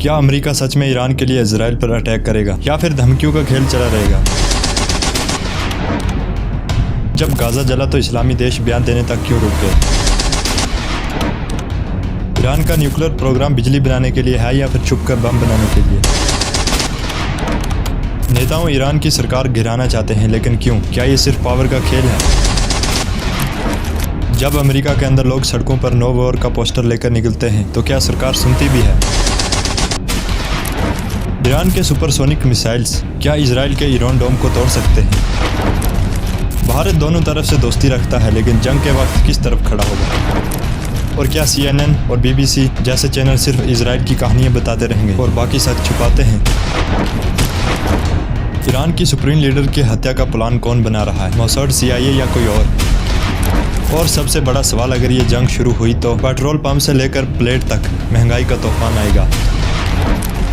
क्या अमेरिका सच में ईरान के लिए इजराइल पर अटैक करेगा या फिर धमकियों का खेल चला रहेगा? जब गाजा जला तो इस्लामी देश बयान देने तक क्यों रुक गए? ईरान का न्यूक्लियर प्रोग्राम बिजली बनाने के लिए है या फिर छुपकर बम बनाने के लिए? नेताओं ईरान की सरकार गिराना चाहते हैं, लेकिन क्यों? क्या ये सिर्फ पावर का खेल है? जब अमेरिका के अंदर लोग सड़कों पर नो वॉर का पोस्टर लेकर निकलते हैं तो क्या सरकार सुनती भी है? ईरान के सुपरसोनिक मिसाइल्स क्या इजराइल के आयरन डोम को तोड़ सकते हैं? भारत दोनों तरफ से दोस्ती रखता है, लेकिन जंग के वक्त किस तरफ खड़ा होगा? और क्या CNN और BBC जैसे चैनल सिर्फ इजराइल की कहानियां बताते रहेंगे और बाकी सच छुपाते हैं? ईरान की सुप्रीम लीडर की हत्या का प्लान कौन बना रहा है, मोसाद, CIA या कोई और सबसे बड़ा सवाल, अगर ये जंग शुरू हुई तो पेट्रोल पंप से लेकर प्लेट तक महंगाई का तूफान आएगा।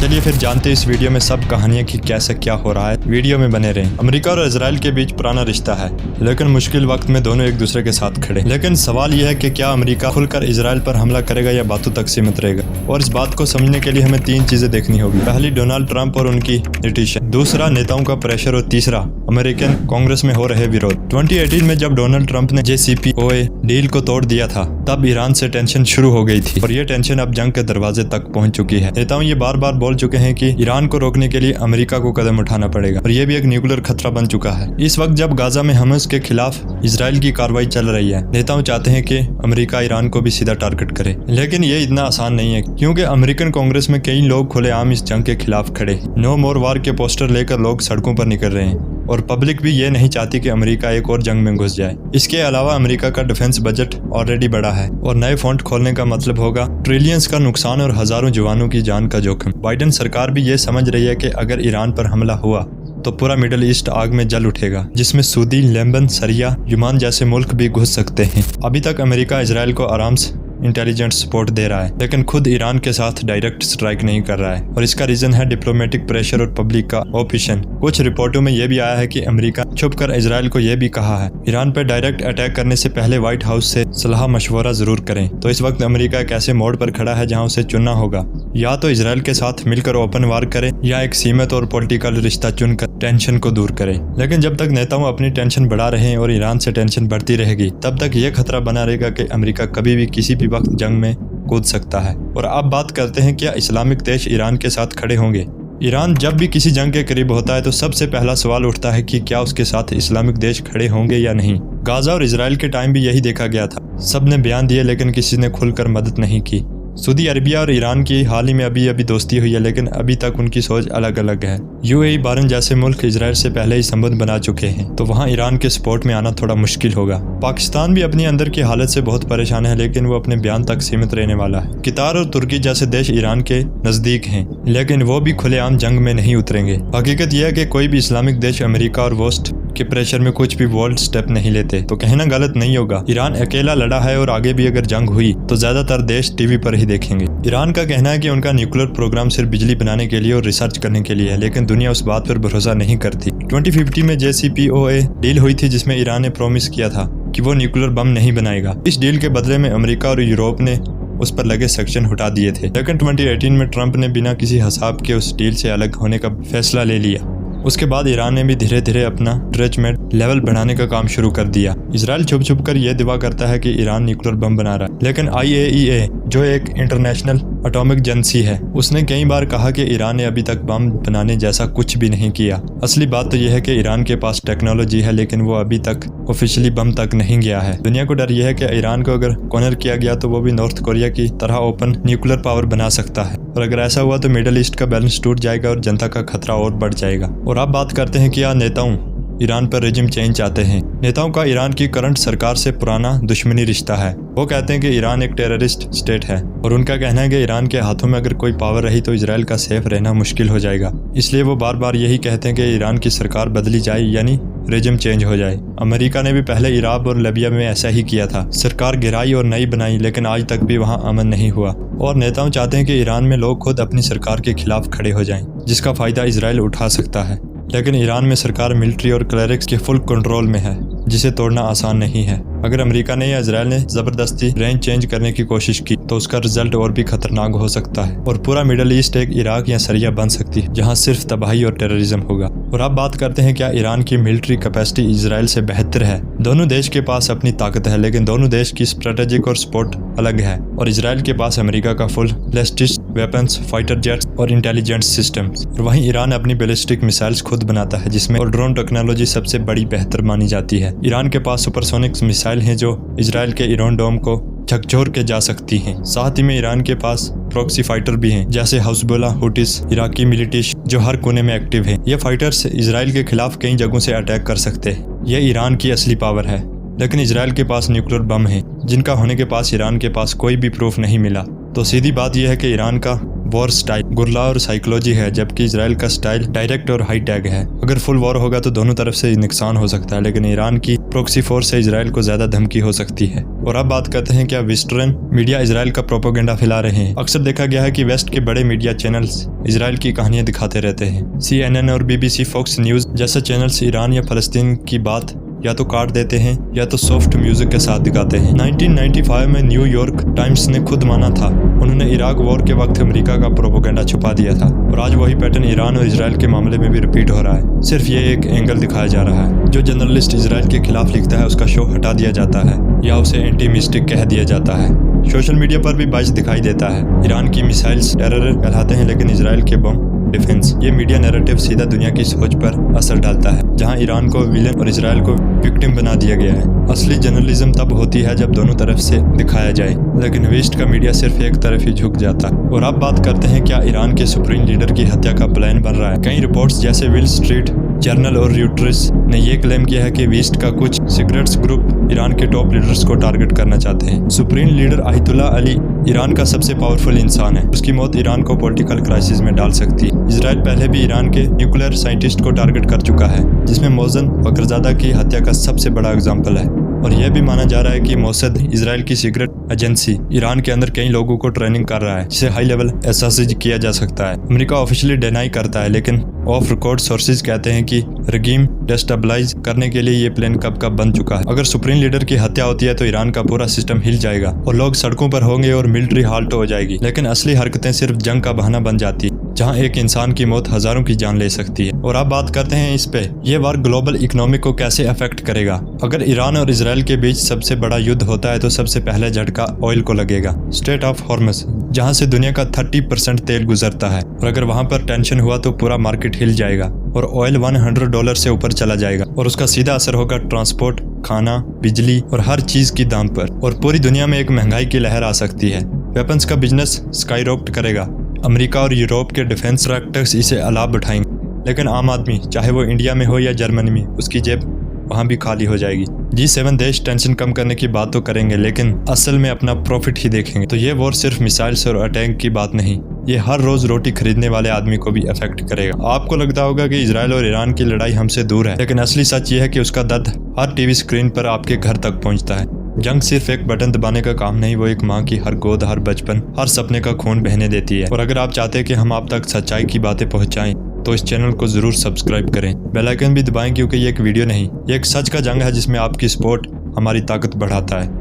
चलिए फिर जानते हैं इस वीडियो में सब कहानियां कि कैसे क्या हो रहा है। वीडियो में बने रहें। अमेरिका और इजराइल के बीच पुराना रिश्ता है, लेकिन मुश्किल वक्त में दोनों एक दूसरे के साथ खड़े। लेकिन सवाल यह है कि क्या अमेरिका खुलकर इजराइल पर हमला करेगा या बातों तक सीमित रहेगा? और इस बात को समझने के लिए हमें 3 चीजें देखनी होगी। पहली, डोनाल्ड ट्रंप और उनकी नीटिशन। दूसरा, नेताओं का प्रेशर। और तीसरा, अमेरिकन कांग्रेस में हो रहे विरोध। 2018 में जब डोनाल्ड ट्रंप ने JCPOA डील को तोड़ दिया था, तब ईरान से टेंशन शुरू हो गई थी और ये टेंशन अब जंग के दरवाजे तक पहुंच चुकी है। नेताओं ये बार बार बोल चुके हैं कि ईरान को रोकने के लिए अमेरिका को कदम उठाना पड़ेगा और ये भी एक न्यूक्लियर खतरा बन चुका है। इस वक्त जब गाजा में हमास के खिलाफ इजराइल की कार्रवाई चल रही है, नेताओं चाहते हैं कि अमेरिका ईरान को भी सीधा टारगेट करे, लेकिन ये इतना आसान नहीं है, क्योंकि अमेरिकन कांग्रेस में कई लोग खुलेआम इस जंग के खिलाफ खड़े। नो मोर वार के पोस्टर लेकर लोग सड़कों पर निकल रहे हैं और पब्लिक भी ये नहीं चाहती कि अमेरिका एक और जंग में घुस जाए। इसके अलावा अमेरिका का डिफेंस बजट ऑलरेडी बढ़ा है और नए फ्रंट खोलने का मतलब होगा ट्रिलियंस का नुकसान और हजारों जवानों की जान का जोखिम। बाइडेन सरकार भी ये समझ रही है कि अगर ईरान पर हमला हुआ तो पूरा मिडिल ईस्ट आग में जल उठेगा, जिसमें सऊदी, लेबनान, सीरिया, यमन जैसे मुल्क भी घुस सकते हैं। अभी तक अमेरिका इजराइल को आराम से इंटेलिजेंस सपोर्ट दे रहा है, लेकिन खुद ईरान के साथ डायरेक्ट स्ट्राइक नहीं कर रहा है और इसका रीजन है डिप्लोमेटिक प्रेशर और पब्लिक का ओपिशन। कुछ रिपोर्टों में यह भी आया है कि अमेरिका छुपकर इजराइल को यह भी कहा है ईरान पर डायरेक्ट अटैक करने से पहले व्हाइट हाउस से सलाह मशवरा जरूर करें। तो इस वक्त अमेरिका एक ऐसे मोड़ पर खड़ा है जहां उसे चुनना होगा, या तो इजराइल के साथ मिलकर ओपन वार करे या एक सीमित और पॉलिटिकल रिश्ता चुनकर टेंशन को दूर करे। लेकिन जब तक नेताओं अपनी टेंशन बढ़ा रहे हैं और ईरान से टेंशन बढ़ती रहेगी, तब तक ये खतरा बना रहेगा कि अमेरिका कभी भी किसी भी वक्त जंग में कूद सकता है। और अब बात करते हैं, क्या इस्लामिक देश ईरान के साथ खड़े होंगे? ईरान जब भी किसी जंग के करीब होता है तो सबसे पहला सवाल उठता है कि क्या उसके साथ इस्लामिक देश खड़े होंगे या नहीं। गाजा और इजराइल के टाइम भी यही देखा गया था। सबने बयान दिए, लेकिन किसी ने खुलकर मदद नहीं की। सऊदी अरबिया और ईरान की हाल ही में अभी दोस्ती हुई है, लेकिन अभी तक उनकी सोच अलग अलग है। UAE, बहरीन जैसे मुल्क इजराइल से पहले ही संबंध बना चुके हैं, तो वहाँ ईरान के सपोर्ट में आना थोड़ा मुश्किल होगा। पाकिस्तान भी अपनी अंदर की हालत से बहुत परेशान है, लेकिन वो अपने बयान तक सीमित रहने वाला है। कतार और तुर्की जैसे देश ईरान के नजदीक हैं, लेकिन वो भी खुलेआम जंग में नहीं उतरेंगे। हकीकत यह है कि कोई भी इस्लामिक देश अमेरिका और वेस्ट के प्रेशर में कुछ भी बोल्ड स्टेप नहीं लेते, तो कहना गलत नहीं होगा। ईरान अकेला लड़ा है और आगे भी अगर जंग हुई तो ज्यादातर देश टीवी पर ही देखेंगे। ईरान का कहना है कि उनका न्यूक्लियर प्रोग्राम सिर्फ बिजली बनाने के लिए और रिसर्च करने के लिए है, लेकिन दुनिया उस बात पर भरोसा नहीं करती। 2050 में JCPOA डील हुई थी, जिसमें ईरान ने प्रॉमिस किया था कि वो न्यूक्लियर बम नहीं बनाएगा। इस डील के बदले में अमेरिका और यूरोप ने उस पर लगे सेक्शन हटा दिए थे, लेकिन 2018 में ट्रंप ने बिना किसी हिसाब के उस डील से अलग होने का फैसला ले लिया। उसके बाद ईरान ने भी धीरे धीरे अपना एनरिचमेंट लेवल बढ़ाने का काम शुरू कर दिया। इजराइल छुप छुप कर यह दावा करता है कि ईरान न्यूक्लियर बम बना रहा है, लेकिन IAEA, जो एक इंटरनेशनल एटॉमिक एजेंसी है, उसने कई बार कहा कि ईरान ने अभी तक बम बनाने जैसा कुछ भी नहीं किया। असली बात तो यह है कि ईरान के पास टेक्नोलॉजी है, लेकिन वो अभी तक ऑफिशियली बम तक नहीं गया है। दुनिया को डर यह है कि ईरान को अगर कॉर्नर किया गया तो वो भी नॉर्थ कोरिया की तरह ओपन न्यूक्लियर पावर बना सकता है, और अगर ऐसा हुआ तो मिडिल ईस्ट का बैलेंस टूट जाएगा और जनता का खतरा और बढ़ जाएगा। और अब बात करते हैं कि क्या नेताओं ईरान पर रेजिम चेंज चाहते हैं। नेताओं का ईरान की करंट सरकार से पुराना दुश्मनी रिश्ता है। वो कहते हैं कि ईरान एक टेररिस्ट स्टेट है और उनका कहना है कि ईरान के हाथों में अगर कोई पावर रही तो इजराइल का सेफ रहना मुश्किल हो जाएगा। इसलिए वो बार बार यही कहते हैं कि ईरान की सरकार बदली जाए, यानी रेजिम चेंज हो जाए। अमेरिका ने भी पहले इराक और लीबिया में ऐसा ही किया था, सरकार गिराई और नई बनाई, लेकिन आज तक भी वहाँ अमन नहीं हुआ। और नेताओं चाहते हैं कि ईरान में लोग खुद अपनी सरकार के खिलाफ खड़े हो जाएं, जिसका फायदा इजराइल उठा सकता है। लेकिन ईरान में सरकार मिलिट्री और क्लरिक्स के फुल कंट्रोल में है जिसे तोड़ना आसान नहीं है। अगर अमेरिका ने या इजराइल ने जबरदस्ती रेंज चेंज करने की कोशिश की तो उसका रिजल्ट और भी खतरनाक हो सकता है और पूरा मिडल ईस्ट एक इराक या सीरिया बन सकती है जहां सिर्फ तबाही और टेररिज्म होगा। और अब बात करते हैं क्या ईरान की मिलिट्री कैपेसिटी इजराइल से बेहतर है। दोनों देश के पास अपनी ताकत है, लेकिन दोनों देश की स्ट्रेटेजिक और सपोर्ट अलग है। और इजराइल के पास अमेरिका का फुल लेस्टिस्ट वेपन्स, फाइटर जेट्स और इंटेलिजेंस सिस्टम्स, और वहीं ईरान अपनी बैलिस्टिक मिसाइल्स खुद बनाता है जिसमें और ड्रोन टेक्नोलॉजी सबसे बड़ी बेहतर मानी जाती है। ईरान के पास सुपरसोनिक मिसाइल हैं जो इजराइल के आयरन डोम को झकझोर के जा सकती हैं। साथ ही में ईरान के पास प्रॉक्सी फाइटर भी हैं जैसे हिज़्बुल्लाह, हुटीस, इराकी मिलिटिश जो हर कोने में एक्टिव हैं। ये फाइटर्स इजराइल के खिलाफ कई जगहों से अटैक कर सकते हैं। ये ईरान की असली पावर है, लेकिन इजराइल के पास न्यूक्लियर बम है जिनका होने के पास ईरान के पास कोई भी प्रूफ नहीं मिला। तो सीधी बात यह है कि ईरान का वॉर स्टाइल गुर्ला और साइकोलॉजी है, जबकि इजराइल का स्टाइल डायरेक्ट और हाई टैग है। अगर फुल वॉर होगा तो दोनों तरफ से नुकसान हो सकता है, लेकिन ईरान की प्रॉक्सी फोर्स से इजराइल को ज्यादा धमकी हो सकती है। और अब बात करते हैं क्या वेस्टर्न मीडिया इजराइल का प्रोपेगेंडा फैला रहे हैं। अक्सर देखा गया है कि वेस्ट के बड़े मीडिया चैनल्स इजराइल की कहानियां दिखाते रहते हैं। CNN और BBC, फॉक्स न्यूज जैसे चैनल्स ईरान या फलस्तीन की बात या तो काट देते हैं या तो सॉफ्ट म्यूजिक के साथ दिखाते हैं। 1995 में न्यूयॉर्क टाइम्स ने खुद माना था उन्होंने इराक वॉर के वक्त अमेरिका का प्रोपेगेंडा छुपा दिया था, और आज वही पैटर्न ईरान और इजराइल के मामले में भी रिपीट हो रहा है। सिर्फ ये एक एंगल दिखाया जा रहा है। जो जर्नलिस्ट इजराइल के खिलाफ लिखता है उसका शो हटा दिया जाता है या उसे एंटी-मिस्टिक कह दिया जाता है। सोशल मीडिया पर भी बाइस दिखाई देता है। ईरान की मिसाइल्स टेरर कहलाते हैं, लेकिन इजराइल के बम डिफेंस। ये मीडिया नैरेटिव सीधा दुनिया की सोच पर असर डालता है, जहां ईरान को विलेन और इजराइल को विक्टिम बना दिया गया है। असली जर्नलिज्म तब होती है जब दोनों तरफ से दिखाया जाए, लेकिन वेस्ट का मीडिया सिर्फ एक तरफ ही झुक जाता है। और अब बात करते हैं क्या ईरान के सुप्रीम लीडर की हत्या का प्लान बन रहा है। कई रिपोर्ट्स जैसे विल स्ट्रीट जर्नल और र्यूटर्स ने यह क्लेम किया है कि वेस्ट का कुछ सीक्रेट्स ग्रुप ईरान के टॉप लीडर्स को टारगेट करना चाहते हैं। Supreme leader Ayatollah Ali Iran का सबसे पावरफुल इंसान है। उसकी मौत ईरान को पॉलिटिकल क्राइसिस में डाल सकती है। इजराइल पहले भी ईरान के न्यूक्लियर साइंटिस्ट को टारगेट कर चुका है, जिसमें मोहसन फखरजादा की हत्या का सबसे बड़ा एग्जाम्पल है। और यह भी माना जा रहा है कि मोसाद इजराइल की सीक्रेट एजेंसी ईरान के अंदर कई लोगों को ट्रेनिंग कर रहा है, जिसे हाई लेवल एहसास किया जा सकता है। अमेरिका ऑफिशियली डिनाई करता है, लेकिन ऑफ रिकॉर्ड सोर्सेज कहते हैं कि रगीम डेस्टेबलाइज करने के लिए ये प्लान कब का बन चुका है। अगर सुप्रीम लीडर की हत्या होती है तो ईरान का पूरा सिस्टम हिल जाएगा और लोग सड़कों पर होंगे और मिलिट्री हाल्ट हो जाएगी। लेकिन असली हरकतें सिर्फ जंग का बहाना बन जाती है, जहां एक इंसान की मौत हजारों की जान ले सकती है। और अब बात करते हैं इस पे, ये वार ग्लोबल इकोनॉमी को कैसे अफेक्ट करेगा। अगर ईरान और इजराइल के बीच सबसे बड़ा युद्ध होता है तो सबसे पहले झटका ऑयल को लगेगा। स्ट्रेट ऑफ हॉर्मस, जहां से दुनिया का 30% तेल गुजरता है, और अगर वहां पर टेंशन हुआ तो पूरा मार्केट हिल जाएगा और ऑयल $100 से ऊपर चला जाएगा, और उसका सीधा असर होगा ट्रांसपोर्ट, खाना, बिजली और हर चीज की दाम पर। और पूरी दुनिया में एक महंगाई की लहर आ सकती है। वेपन्स का बिजनेस स्काईरॉकेट करेगा। अमेरिका और यूरोप के डिफेंस ट्रैक्टर्स इसे लाभ उठाएंगे, लेकिन आम आदमी चाहे वो इंडिया में हो या जर्मनी में, उसकी जेब वहाँ भी खाली हो जाएगी। G7 देश टेंशन कम करने की बात तो करेंगे, लेकिन असल में अपना प्रॉफिट ही देखेंगे। तो ये वॉर सिर्फ मिसाइल्स और अटैक की बात नहीं, ये हर रोज रोटी खरीदने वाले आदमी को भी अफेक्ट करेगा। आपको लगता होगा कि इजराइल और ईरान की लड़ाई हमसे दूर है, लेकिन असली सच ये है कि उसका दर्द हर टीवी स्क्रीन पर आपके घर तक पहुंचता है। जंग सिर्फ एक बटन दबाने का काम नहीं, वो एक माँ की हर गोद, हर बचपन, हर सपने का खून बहने देती है। और अगर आप चाहते हैं कि हम आप तक सच्चाई की बातें पहुंचाएं तो इस चैनल को जरूर सब्सक्राइब करें, बेल आइकन भी दबाएं, क्योंकि ये एक वीडियो नहीं, ये एक सच का जंग है जिसमें आपकी सपोर्ट हमारी ताकत बढ़ाता है।